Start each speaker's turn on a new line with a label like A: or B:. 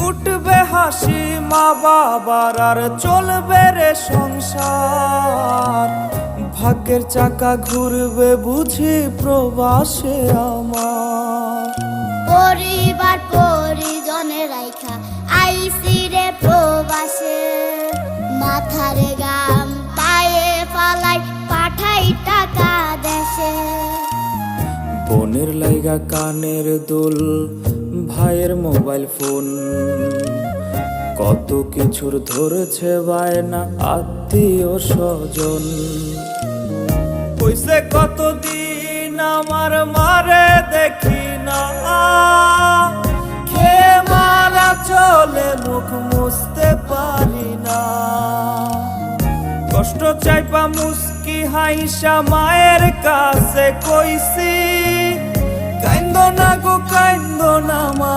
A: উঠবে হাসি মা বাবার আর চলবে রে সংসার। ভাগ্যের চাকা ঘুরবে বুঝি প্রবাসে আমার।
B: পরিবার পরিজনের রাইখা আইসি রে প্রবাসে, মাথারে গাম পায়ে ফালাই পাঠাই টাকা দেশে।
A: বোনের লাইগা কানের দুল, ভাইয়ের মোবাইল ফোন, কত কিছুর ধরেছে বায়না আত্মীয় স্বজন। কইছে কতদিন আমার মারে দেখি না, খেয়ে মারা চলে মুখ মুছতে পারি না। কষ্ট চাইপা মুস্কি হাইসা মায়ের কাছে কইছি, কাইন্দো না গো কাইন্দো না মা।